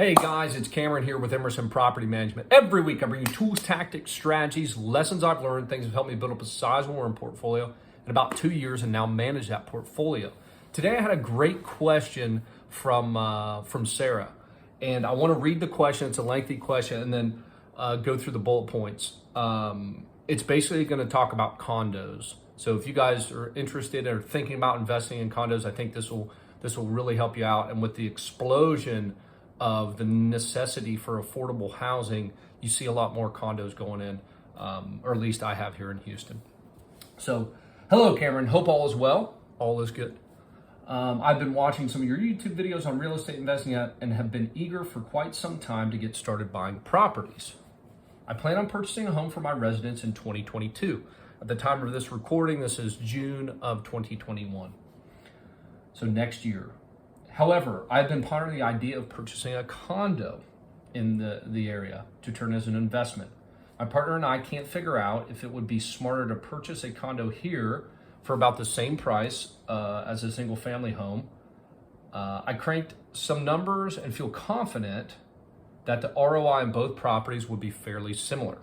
Hey guys, it's Cameron here with Emerson Property Management. Every week I bring you tools, tactics, strategies, lessons I've learned, things that have helped me build up a sizable earn portfolio in about 2 years and now manage that portfolio. Today I had a great question from Sarah, and I want to read the question. It's a lengthy question, and then go through the bullet points. It's basically going to talk about condos. So if you guys are interested or thinking about investing in condos, I think this will really help you out. And with the explosion of the necessity for affordable housing, you see a lot more condos going in, or at least I have here in Houston. So, hello Cameron, hope all is well, all is good. I've been watching some of your YouTube videos on real estate investing and have been eager for quite some time to get started buying properties. I plan on purchasing a home for my residence in 2022. At the time of this recording, this is June of 2021. So next year. However, I've been pondering the idea of purchasing a condo in the area to turn as an investment. My partner and I can't figure out if it would be smarter to purchase a condo here for about the same price as a single family home. I cranked some numbers and feel confident that the ROI in both properties would be fairly similar.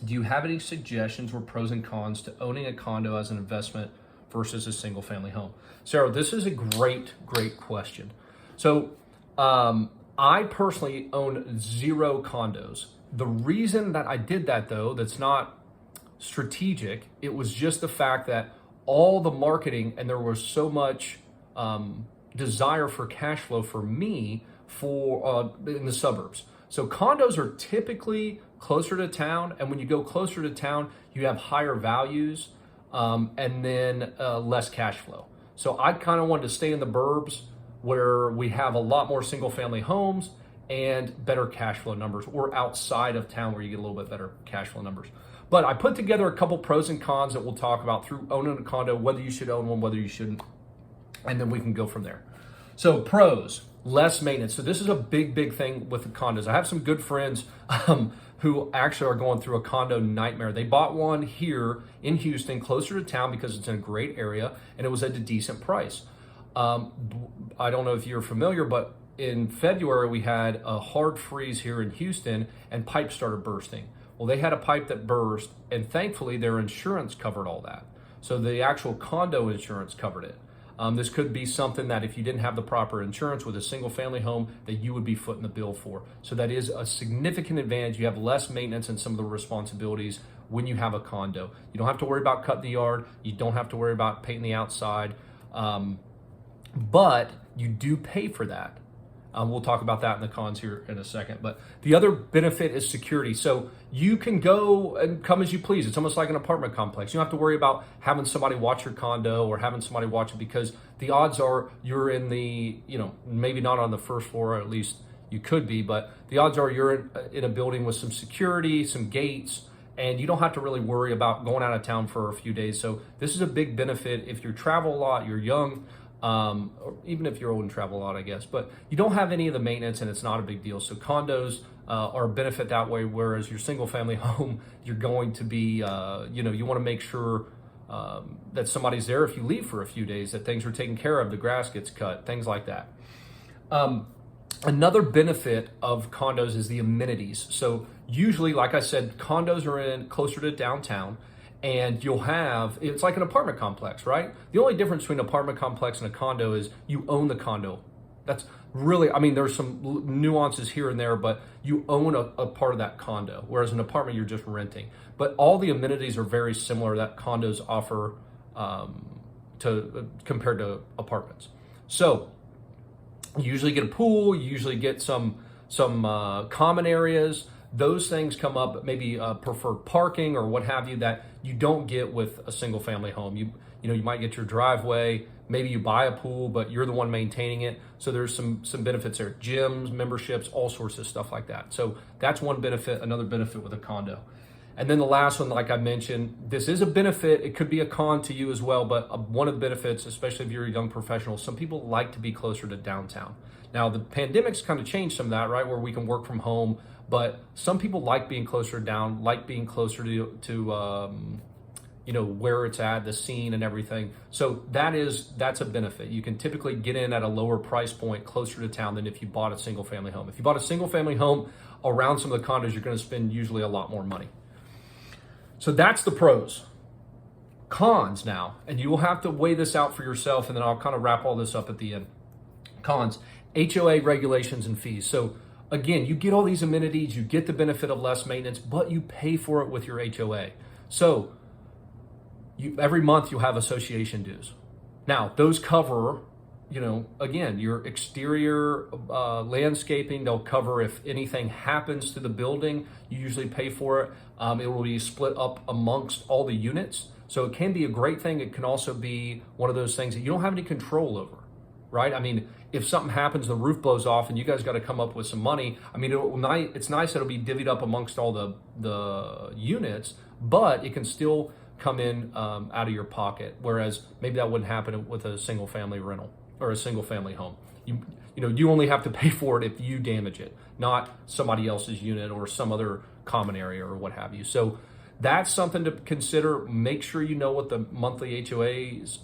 Do you have any suggestions or pros and cons to owning a condo as an investment versus a single family home? Sarah, this is a great question. So I personally own 0 condos. The reason that I did that, though, that's not strategic, it was just the fact that all the marketing and there was so much desire for cash flow for me in the suburbs. So condos are typically closer to town, and when you go closer to town, you have higher values and then less cash flow. So I kind of wanted to stay in the burbs where we have a lot more single family homes and better cash flow numbers, or outside of town where you get a little bit better cash flow numbers. But I put together a couple pros and cons that we'll talk about through owning a condo, whether you should own one, whether you shouldn't, and then we can go from there. So pros, less maintenance. So this is a big thing with the condos. I have some good friends who actually are going through a condo nightmare. They bought one here in Houston, closer to town because it's in a great area and it was at a decent price. I don't know if you're familiar, but in February we had a hard freeze here in Houston and pipes started bursting. Well, they had a pipe that burst and thankfully their insurance covered all that. So the actual condo insurance covered it. This could be something that if you didn't have the proper insurance with a single family home that you would be footing the bill for. So that is a significant advantage. You have less maintenance and some of the responsibilities when you have a condo. You don't have to worry about cutting the yard. You don't have to worry about painting the outside. But you do pay for that. We'll talk about that in the cons here in a second. But the other benefit is security. So you can go and come as you please. It's almost like an apartment complex. You don't have to worry about having somebody watch your condo or having somebody watch it, because the odds are you're in the, maybe not on the first floor, or at least you could be, but the odds are you're in a building with some security, some gates, and you don't have to really worry about going out of town for a few days. So this is a big benefit if you travel a lot, you're young, or even if you're old and travel a lot, I guess, but you don't have any of the maintenance and it's not a big deal. So condos are a benefit that way, whereas your single family home, you're going to be, you want to make sure that somebody's there if you leave for a few days, that things are taken care of, the grass gets cut, things like that. Another benefit of condos is the amenities. So usually, like I said, condos are in closer to downtown. And it's like an apartment complex, right? The only difference between an apartment complex and a condo is you own the condo. That's really, there's some nuances here and there, but you own a part of that condo, whereas an apartment, you're just renting. But all the amenities are very similar that condos offer compared to apartments. So you usually get a pool, you usually get some common areas. Those things come up, maybe preferred parking or what have you, that you don't get with a single family home. You might get your driveway, maybe you buy a pool, but you're the one maintaining it. So there's some benefits there, gyms, memberships, all sorts of stuff like that. So that's one benefit. Another benefit with a condo. And then the last one, like I mentioned, this is a benefit. It could be a con to you as well, but one of the benefits, especially if you're a young professional, some people like to be closer to downtown. Now, the pandemic's kind of changed some of that, right, where we can work from home, but some people like being closer down, like being closer to where it's at, the scene and everything. So that's a benefit. You can typically get in at a lower price point closer to town than if you bought a single family home. If you bought a single family home around some of the condos, you're going to spend usually a lot more money. So that's the pros. Cons now, and you will have to weigh this out for yourself, and then I'll kind of wrap all this up at the end. Cons: HOA regulations and fees. So again, you get all these amenities, you get the benefit of less maintenance, but you pay for it with your HOA. So every month you'll have association dues. Now, those cover, again, your exterior landscaping. They'll cover if anything happens to the building, you usually pay for it. It will be split up amongst all the units. So it can be a great thing. It can also be one of those things that you don't have any control over, right? I mean, if something happens, the roof blows off and you guys got to come up with some money. I mean, it's nice that it'll be divvied up amongst all the units, but it can still come in out of your pocket. Whereas maybe that wouldn't happen with a single family rental or a single family home. You only have to pay for it if you damage it, not somebody else's unit or some other common area or what have you. So that's something to consider. Make sure you know what the monthly HOA's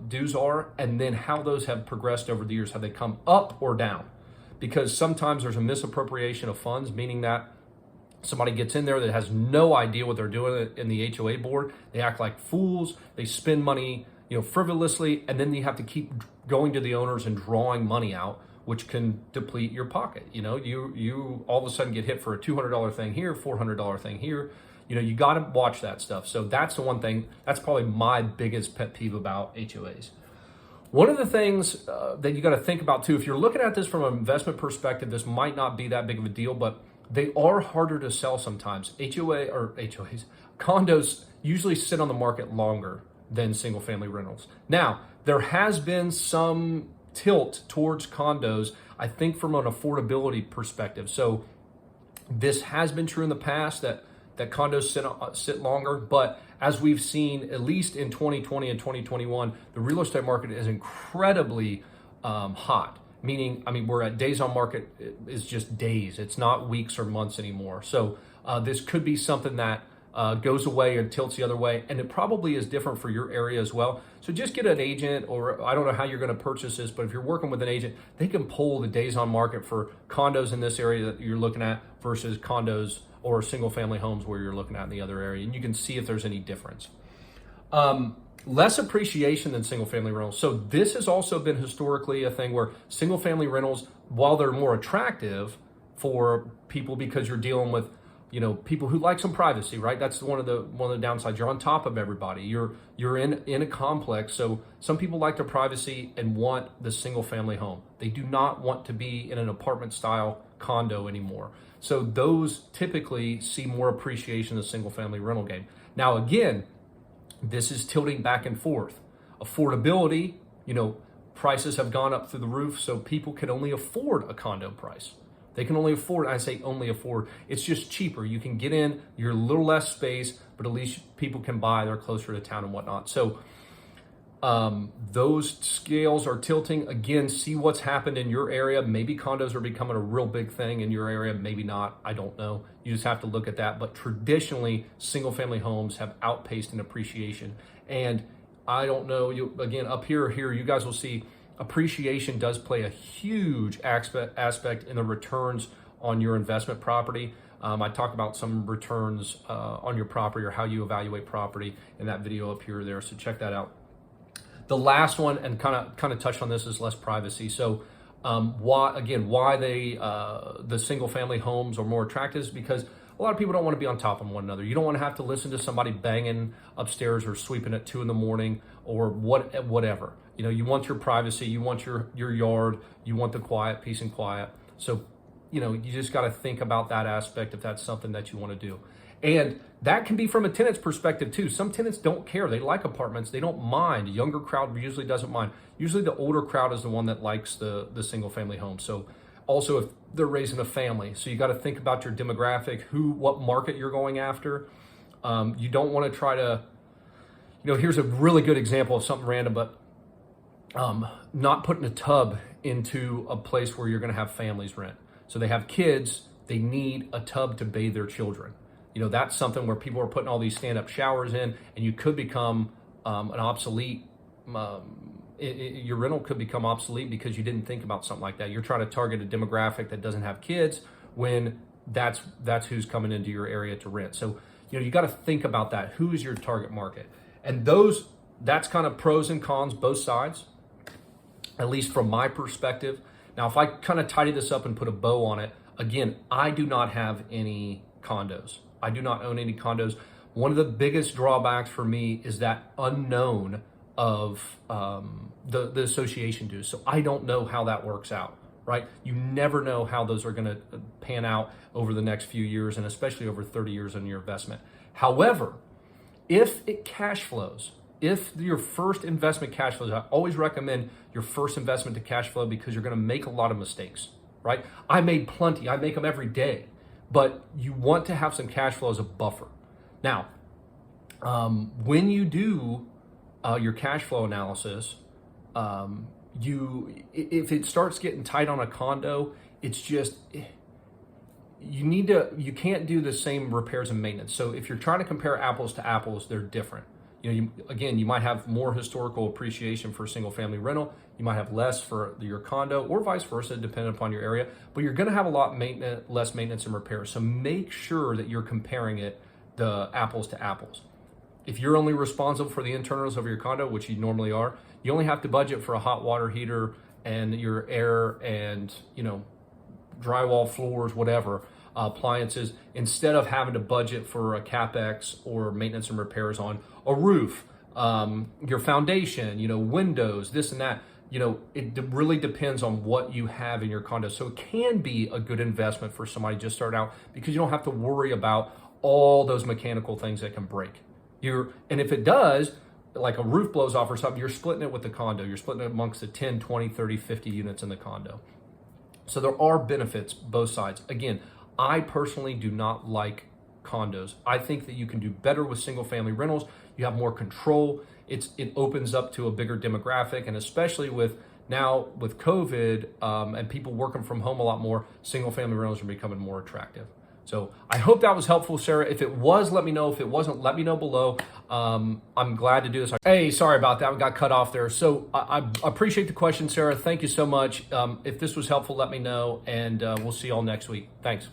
dues are, and then how those have progressed over the years. Have they come up or down? Because sometimes there's a misappropriation of funds, meaning that somebody gets in there that has no idea what they're doing in the HOA board. They act like fools. They spend money, frivolously, and then you have to keep going to the owners and drawing money out, which can deplete your pocket. You all of a sudden get hit for a $200 thing here, $400 thing here. You got to watch that stuff. So that's the one thing. That's probably my biggest pet peeve about HOAs. One of the things that you got to think about too, if you're looking at this from an investment perspective, this might not be that big of a deal, but they are harder to sell sometimes. HOAs, condos usually sit on the market longer than single family rentals. Now, there has been some tilt towards condos, I think, from an affordability perspective. So this has been true in the past that condos sit longer, but as we've seen, at least in 2020 and 2021, the real estate market is incredibly hot. Meaning, we're at days on market is just days. It's not weeks or months anymore. So this could be something that goes away and tilts the other way, and it probably is different for your area as well. So just get an agent, or I don't know how you're going to purchase this, but if you're working with an agent, they can pull the days on market for condos in this area that you're looking at versus condos or single family homes where you're looking at in the other area, and you can see if there's any difference. Less appreciation than single family rentals. So this has also been historically a thing where single family rentals, while they're more attractive for people because you're dealing with people who like some privacy, right? That's one of the downsides. You're on top of everybody. You're in a complex. So some people like their privacy and want the single family home. They do not want to be in an apartment style condo anymore. So those typically see more appreciation in the single family rental game. Now, again, this is tilting back and forth. Affordability, prices have gone up through the roof, so people can only afford a condo price. They can only afford, I say only afford, it's just cheaper. You can get in, you're a little less space, but at least people can buy, they're closer to town and whatnot. So those scales are tilting. Again, see what's happened in your area. Maybe condos are becoming a real big thing in your area, maybe not, I don't know. You just have to look at that. But traditionally, single family homes have outpaced in appreciation. And I don't know, again, up here, you guys will see appreciation does play a huge aspect in the returns on your investment property. I talk about some returns on your property or how you evaluate property in that video up here or there, so check that out. The last one, and kind of touched on this, is less privacy. So why the single family homes are more attractive is because a lot of people don't want to be on top of one another. You don't want to have to listen to somebody banging upstairs or sweeping at 2 a.m. or whatever. You want your privacy, you want your yard, you want the quiet, peace and quiet. So, you just got to think about that aspect if that's something that you want to do. And that can be from a tenant's perspective too. Some tenants don't care. They like apartments. They don't mind. A younger crowd usually doesn't mind. Usually the older crowd is the one that likes the single family home. So also if they're raising a family. So you got to think about your demographic, what market you're going after. You don't want to try to, here's a really good example of something random, but not putting a tub into a place where you're going to have families rent. So they have kids, they need a tub to bathe their children. that's something where people are putting all these stand-up showers in, and you could become an obsolete. Your rental could become obsolete because you didn't think about something like that. You're trying to target a demographic that doesn't have kids when that's who's coming into your area to rent. So you got to think about that. Who is your target market? And that's kind of pros and cons, both sides, at least from my perspective. Now, if I kind of tidy this up and put a bow on it, again, I do not have any condos. I do not own any condos. One of the biggest drawbacks for me is that unknown of the association dues. So I don't know how that works out, right? You never know how those are going to pan out over the next few years, and especially over 30 years on your investment. However, if it cash flows, if your first investment cash flows, I always recommend your first investment to cash flow because you're going to make a lot of mistakes, right? I made plenty. I make them every day, but you want to have some cash flow as a buffer. Now, when you do your cash flow analysis, if it starts getting tight on a condo, it's just, you can't do the same repairs and maintenance. So if you're trying to compare apples to apples, they're different. You might have more historical appreciation for a single family rental. You might have less for your condo, or vice versa, depending upon your area, but you're going to have a lot less maintenance and repairs. So make sure that you're comparing the apples to apples. If you're only responsible for the internals of your condo, which you normally are, you only have to budget for a hot water heater and your air and, drywall, floors, whatever, appliances, instead of having to budget for a CapEx or maintenance and repairs on a roof, your foundation, windows, this and that. It really depends on what you have in your condo. So it can be a good investment for somebody just starting out because you don't have to worry about all those mechanical things that can break. And if it does, like a roof blows off or something, you're splitting it with the condo. You're splitting it amongst the 10, 20, 30, 50 units in the condo. So there are benefits both sides. Again, I personally do not like condos. I think that you can do better with single family rentals. You have more control. It opens up to a bigger demographic, and especially with COVID and people working from home a lot more, single family rentals are becoming more attractive. So I hope that was helpful, Sarah. If it was, let me know. If it wasn't, let me know below. I'm glad to do this. Hey, sorry about that. We got cut off there. So I appreciate the question, Sarah. Thank you so much. If this was helpful, let me know, and we'll see you all next week. Thanks.